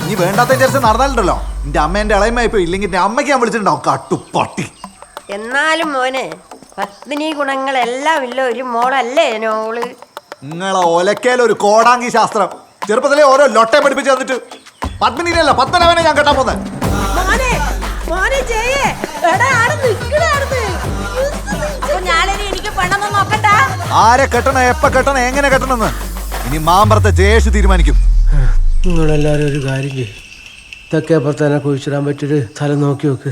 നീ വേണ്ടാത്ത ചർച്ച നടന്നാലുണ്ടല്ലോ എന്റെ അമ്മേന്റെ ഇളയമായിപ്പോ ഇല്ലെങ്കിൽ എന്റെ അമ്മയ്ക്ക് ഞാൻ വിളിച്ചിട്ടുണ്ടാവും കട്ടുപ്പട്ടി. എന്നാലും മോനെ പത്മിനി ഗുണങ്ങളെല്ലാം ഇല്ല ഒരു മോളല്ലേ നോള്. നിങ്ങളെ ഒലക്കേലൊരു കോടാങ്കി ശാസ്ത്രം ചെറുപ്പത്തിലെ ഓരോ ലൊട്ടെ പഠിപ്പിച്ച് തന്നിട്ട് പത്മിനിയല്ല പത്മനാഭനെ ഞാൻ കെട്ടാൻ പോന്നെ. ആരെ കെട്ടണം എപ്പ കെട്ടണം എങ്ങനെ കെട്ടണമെന്ന് ഇനി മാമ്പറത്തെ ജയേഷ് തീരുമാനിക്കും. നിങ്ങളെല്ലാരും ഒരു കാര്യം ചെയ്യും, തെക്കേപ്പുറത്ത് തന്നെ കുഴിച്ചിടാൻ പറ്റിയൊരു സ്ഥലം നോക്കി നോക്ക്.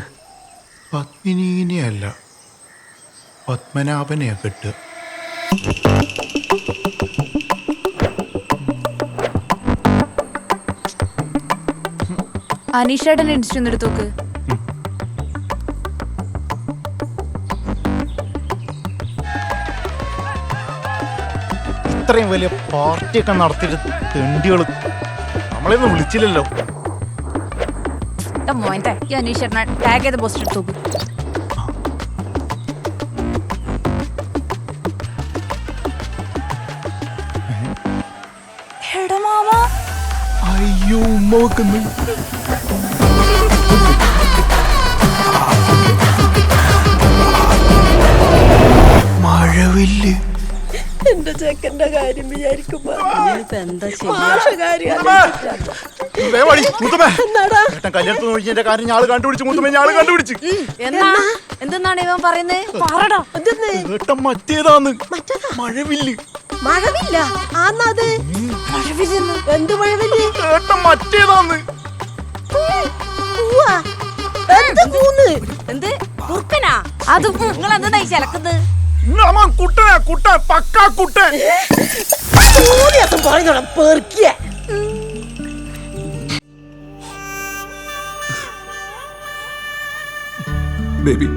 പത്മിനിയല്ല പത്മനാഭനെയാ കെട്ടുക. അനീഷേട്ടൻ്റെ ഇൻസ്റ്റന്റ് എടുത്ത് നോക്ക്. ഇത്രയും വലിയ പാർട്ടിയൊക്കെ നടത്തിയിട്ട് തെണ്ടികള് നമ്മളെയൊന്നും വിളിച്ചില്ലല്ലോ. മോന്റെ ഈ അനീഷേട്ടനെ ടാഗ് ചെയ്ത പോസ്റ്റ് എടുത്ത് നോക്ക്. എടാ മാമ, അയ്യോ ഉമ്മ വെക്കുന്നു. മഴവില്ല് എന്റെ ചെക്കന്റെ കാര്യം വിചാരിക്കുമ്പോ കല്യാണത്തിന് കാര്യം ഞാള് കണ്ടുപിടിച്ചു. മുത്തുമേ ഞാള് കണ്ടുപിടിച്ചു. എന്തെന്നാണ് ഇവൻ പറയുന്നത്? ഏട്ടൻ മറ്റേതാന്ന് മഴവില്ല്. മഴവില്ല ആന്നത് എന്ത് മഴവില്ല ഏട്ടൻ മറ്റേതാന്ന്. എന്ത് കുറുക്കനാ? അത് നിങ്ങൾ എന്താ ചിലക്കുന്നത്? കുട്ടനാ കുട്ടൻ പക്കാ കുട്ടൻ. പറഞ്ഞോളാം പെർക്കിയ ബേബി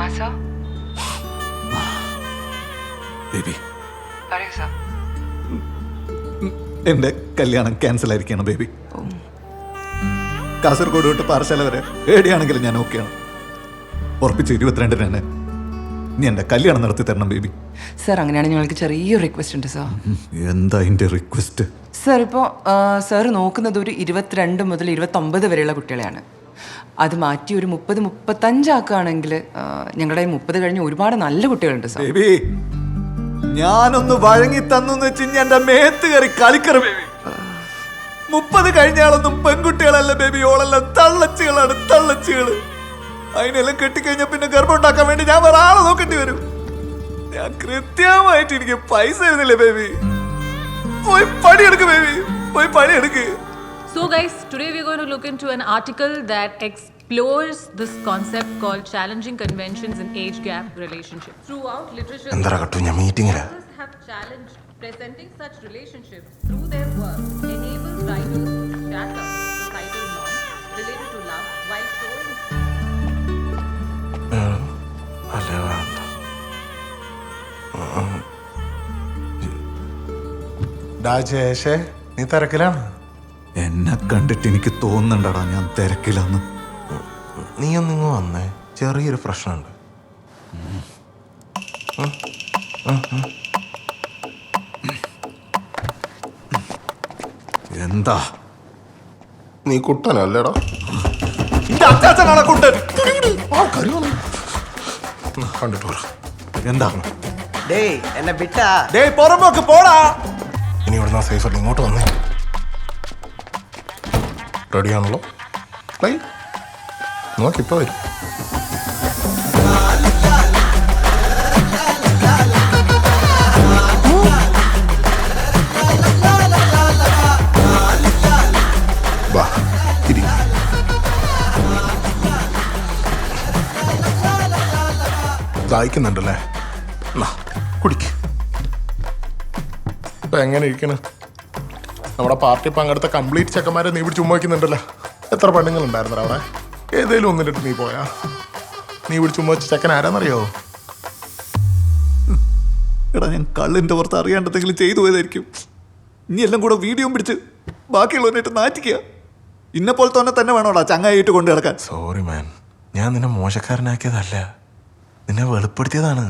ആസാ ബേബി പറയൂ സാർ. എന്റെ കല്യാണം ക്യാൻസൽ ആയിരിക്കണം ബേബി. കാസർഗോഡ് തൊട്ട് പാറശാല വരെ എവിടെയാണെങ്കിലും ഞാൻ ഓക്കെയാണ്. ഉറപ്പിച്ച് 22 തന്നെ നീ എന്റെ കല്യാണം നടത്തി തരണം ബേബി. സാർ അങ്ങനെയാണെങ്കിൽ ഞങ്ങൾക്ക് ചെറിയൊരു റിക്വസ്റ്റ് ഉണ്ട് സാർ. എന്താ എന്റെ റിക്വസ്റ്റ്? സാർ ഇപ്പോൾ സാർ നോക്കുന്നത് ഒരു 22 മുതൽ 29 വരെയുള്ള കുട്ടികളെയാണ്. അത് മാറ്റി ഒരു 30-35 ആക്കുകയാണെങ്കിൽ ഞങ്ങളുടെ 30 കഴിഞ്ഞ് ഒരുപാട് നല്ല കുട്ടികളുണ്ട് സാർ. ബേബി ഞാനൊന്ന് വഴങ്ങി തന്നു വെച്ച് എന്റെ മേത്ത് കയറി കളിക്കറ ബേബി. 30 കഴിഞ്ഞാളൊന്നും പെൺകുട്ടികളല്ല ബേബി, ഓളെല്ലാം തള്ളച്ചികളാണ് തള്ളച്ചികള്. അതിനെല്ലാം കെട്ടിക്കഴിഞ്ഞാൽ പിന്നെ ഗർഭം ഉണ്ടാക്കാൻ വേണ്ടി ഞാൻ വേറെ ആളെ നോക്കേണ്ടി വരും. ഞാൻ കൃത്യമായിട്ട് എനിക്ക് പൈസ തരുന്നില്ലേ ബേബി. പോയി പണിയെടുക്ക് ബേബി, പോയി പണിയെടുക്ക്. So guys, today we're going to look into an article that explores this concept called challenging conventions in age gap relationships. Throughout literature, authors have challenged presenting such relationships through their work enables writers to shatter societal norms related to love while showing രാജേഷേ നീ തിരക്കിലാണ്? എന്നെ കണ്ടിട്ട് എനിക്ക് തോന്നുന്നുണ്ടടാ ഞാൻ തിരക്കിലാന്ന്. നീ ഒന്നിങ്ങ് വന്നേ, ചെറിയൊരു പ്രശ്നമുണ്ട്. എന്താ? നീ കുട്ടനല്ലേടാ? അച്ചാച്ചനാണ് കുട്ടൻ. കണ്ടിട്ട് പറ എന്താ? എന്നെ വിട്ടാ പുറമ്പോക്ക് പോടാ. ഇനി ഇവിടുന്ന് സേഫ് അല്ല, ഇങ്ങോട്ട് വന്നേ. റെഡിയാണല്ലോ? നോക്കിപ്പോ വരും. വാ ഇരി. ദാഹിക്കുന്നുണ്ടല്ലേ? കുടിക്ക്. ഇപ്പൊ എങ്ങനെ ഇരിക്കണ്? നമ്മുടെ പാർട്ടി പങ്കെടുത്ത കംപ്ലീറ്റ് ചെക്കന്മാരെ നീ ഇവിടെ ചുമ്മാ വയ്ക്കുന്നുണ്ടല്ലോ. എത്ര പെണ്ണുങ്ങളുണ്ടായിരുന്നു അവിടെ? ഏതേലും ഒന്നിട്ട് നീ പോയാ? നീ ഇവിടെ ചുമ്മാ വെച്ച ചെക്കൻ ആരാന്നറിയോ? എടാ ഞാൻ കള്ളിന്റെ പുറത്ത് അറിയാണ്ടെന്തെങ്കിലും ചെയ്തു പോയതായിരിക്കും. നീ എല്ലാം കൂടെ വീഡിയോ പിടിച്ച് ബാക്കിയുള്ളവരായിട്ട് നാറ്റിക്കുക. ഇന്നെപ്പോലെ തന്നെ വേണോടാ ചങ്ങായിട്ട് കൊണ്ടു കിടക്കാൻ. സോറി മാൻ, ഞാൻ നിന്നെ മോശക്കാരനാക്കിയതല്ല, നിന്നെ വെളിപ്പെടുത്തിയതാണ്.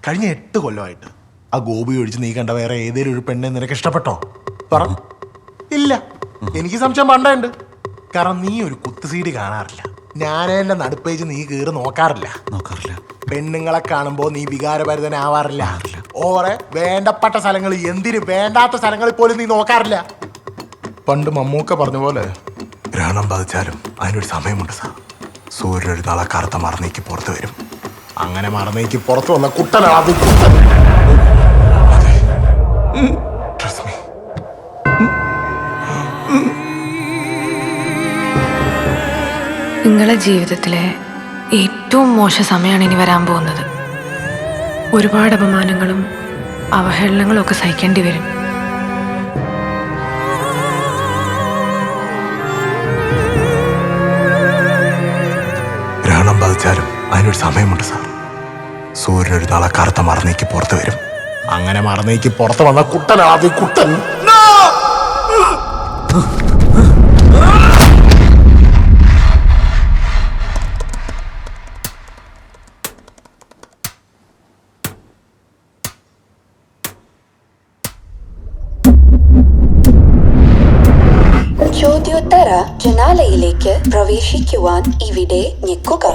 കഴിഞ്ഞ 8 കൊല്ലമായിട്ട് ആ ഗോപി ഒഴിച്ച് നീ കണ്ട വേറെ ഏതെങ്കിലും ഒരു പെണ്ണെ നിനക്ക് ഇഷ്ടപ്പെട്ടോ? പറ. ഇല്ല. എനിക്ക് സംശയം പണ്ടുണ്ട്. കാരണം നീ ഒരു കുത്തു സീഡി കാണാറില്ല. ഞാനെന്റെ നടുപ്പേജ് നീ കീറി നോക്കാറില്ല. പെണ്ണുങ്ങളെ കാണുമ്പോ നീ വികാരഭരിതനാവാറില്ല. ഓറെ വേണ്ടപ്പെട്ട സ്ഥലങ്ങൾ, എന്തിന് വേണ്ടാത്ത സ്ഥലങ്ങളിൽ പോലും നീ നോക്കാറില്ല. പണ്ട് മമ്മൂക്ക പറഞ്ഞ പോലെ ഗ്രഹണം ബാധിച്ചാലും അതിനൊരു സമയമുണ്ട് സാർ. സൂര്യൻ ഒരു നാളെ കറുത്ത മറന്നേക്ക് പുറത്ത് വരും. അങ്ങനെ മറന്നേക്ക് പുറത്ത് വന്ന കുട്ടനാണ് അത്. കുട്ടൻ. അതെ. Trust me. നിങ്ങളുടെ ജീവിതത്തിലെ ഏറ്റവും മോശം സമയമാണ് ഇനി വരാൻ പോകുന്നത്. ഒരുപാട് അപമാനങ്ങളും അവഹേളനങ്ങളും ഒക്കെ സഹിക്കേണ്ടി വരും. ഗ്രഹണം ബാധിച്ചാലും അതിനൊരു സമയമുണ്ട് സാർ. സൂര്യൻ ഒരു നാളെ കറുത്ത മറന്നേക്ക് പുറത്ത് വരും. അങ്ങനെ മറന്നേക്ക് പുറത്ത് വന്ന കുട്ടനാണ് അത്. കുട്ടൻ. ചോദ്യോത്തര ജനാലയിലേക്ക് പ്രവേശിക്കുവാൻ ഇവിടെ ഞെക്കുക.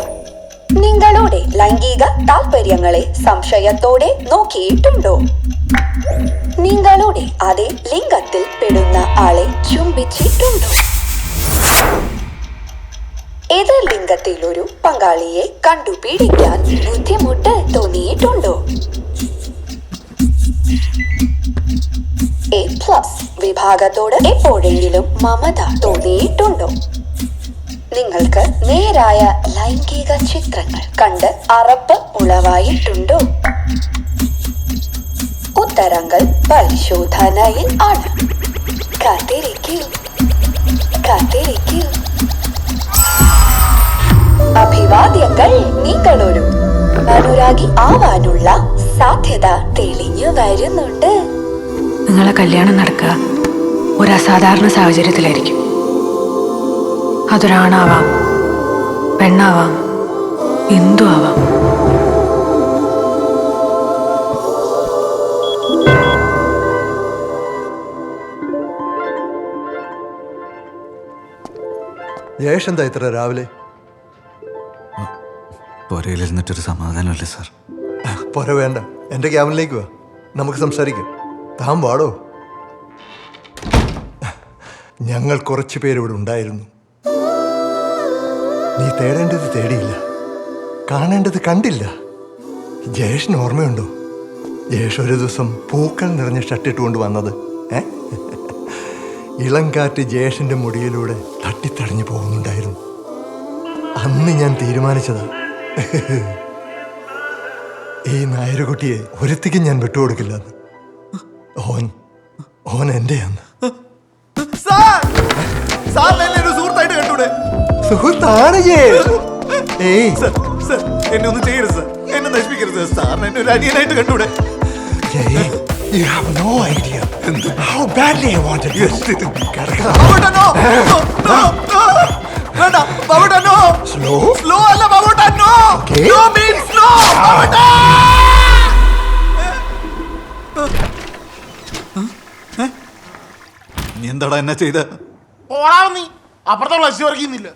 നിങ്ങളുടെ ലൈംഗിക താല്പര്യങ്ങളെ സംശയത്തോടെ നോക്കിയിട്ടുണ്ടോ? നിങ്ങളുടെ അതേ ലിംഗത്തിൽ പെടുന്ന ആളെ ചുംബിച്ചിട്ടുണ്ടോ? എതിർ ലിംഗത്തിലൊരു പങ്കാളിയെ കണ്ടുപിടിക്കാൻ ബുദ്ധിമുട്ട് തോന്നിയിട്ടുണ്ടോ? A+ വിഭാഗത്തോട് എപ്പോഴെങ്കിലും മമത തോന്നിയിട്ടുണ്ടോ? നിങ്ങൾക്ക് നേരായ ലൈംഗിക ചിത്രങ്ങൾ കണ്ട് അറപ്പ് ഉളവായിട്ടുണ്ടോ? ഉത്തരങ്ങൾ പരിശോധനയിൽ ആണ്. കാത്തിരിക്കൂ, കാത്തിരിക്കൂ. അഭിവാദ്യങ്ങൾ. നിങ്ങളൊരു അനുരാഗി ആവാനുള്ള സാധ്യത തെളിഞ്ഞു വരുന്നുണ്ട്. നിങ്ങളെ കല്യാണം നടക്കുക ഒരു അസാധാരണ സാഹചര്യത്തിലായിരിക്കും. അതൊരാണാവാം, പെണ്ണാവാം, എന്തു ആവാം. ജയേഷ് എന്താ ഇത്ര രാവിലെ? പുരയിലിരുന്നിട്ടൊരു സമാധാനമല്ലേ സാർ? പോര, വേണ്ട. എൻ്റെ ക്യാബിനിലേക്ക് വാ, നമുക്ക് സംസാരിക്കാം. താൻ വാടോ. ഞങ്ങൾ കുറച്ച് പേരിവിടെ ഉണ്ടായിരുന്നു. നീ തേടേണ്ടത് തേടിയില്ല, കാണേണ്ടത് കണ്ടില്ല. ജയേഷിന് ഓർമ്മയുണ്ടോ? ജയേഷ് ഒരു ദിവസം പൂക്കൾ നിറഞ്ഞ ഷർട്ടിട്ടുകൊണ്ട് വന്നത്. ഇളം കാറ്റ് ജയേഷിൻ്റെ മുടിയിലൂടെ തട്ടിത്തടഞ്ഞു പോകുന്നുണ്ടായിരുന്നു. അന്ന് ഞാൻ തീരുമാനിച്ചതാ, ഈ നായരുകുട്ടിയെ ഒരുത്തിക്കും ഞാൻ വിട്ടുകൊടുക്കില്ലെന്ന്. ഓൻ എന്റെയാന്ന്. സുഹൃത്തായിട്ട് കണ്ടൂടെ? സുഹൃത്താണ്. എന്നെ ഒന്നും ചെയ്യരുത് സാർ, എന്നെ നശിപ്പിക്കരുത് സാറിന്. എന്നെ ഒരു അടിയനായിട്ട് കണ്ടൂടെ? You have no idea how badly I wanted this. Babuta, no! No! Venda, Babuta, no! Slow? Slow alla, Babuta, no! Okay. No means no! Babuta! നീ എന്താടാ എന്നെ ചെയ്ത? നീ അപ്പുറത്തെ ലക്ഷ്യം വരയ്ക്കുന്നില്ല.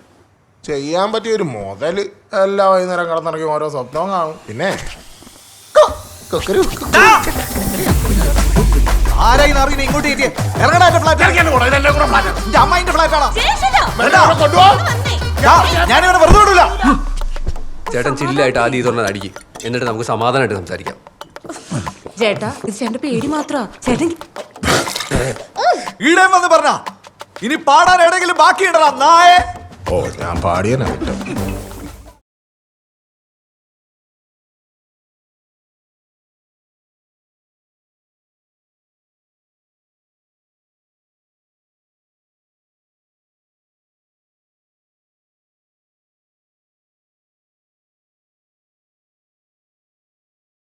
ചെയ്യാൻ പറ്റിയ ഒരു മുതല് എല്ലാ വൈകുന്നേരം കിടന്നിറങ്ങി ഓരോ സ്വപ്നവും കാണും. പിന്നെ ആരായി അറിയുന്ന ഇങ്ങോട്ട് കയറ്റിയേ? ഇറങ്ങടാ എന്റെ ഫ്ലാറ്റ്. അമ്മായിന്റെ ഫ്ലാറ്റാണോ? ഞാനിവിടെ വെറുതെ വിടൂല. ചേട്ടൻ ചില്ലായിട്ട് ആദ്യം ഇതൊന്നും അടിക്കും, എന്നിട്ട് നമുക്ക് സമാധാനമായിട്ട് സംസാരിക്കാം. ചേട്ടാ, ഇത് ചേട്ടന്റെ പേടി മാത്രമാ. ചേട്ടൻ ഈടേം വന്ന് പറഞ്ഞ ഇനി പാടാൻ എവിടെയെങ്കിലും ബാക്കിയിടണം നായേ. ഓ, ഞാൻ പാടിയനാ.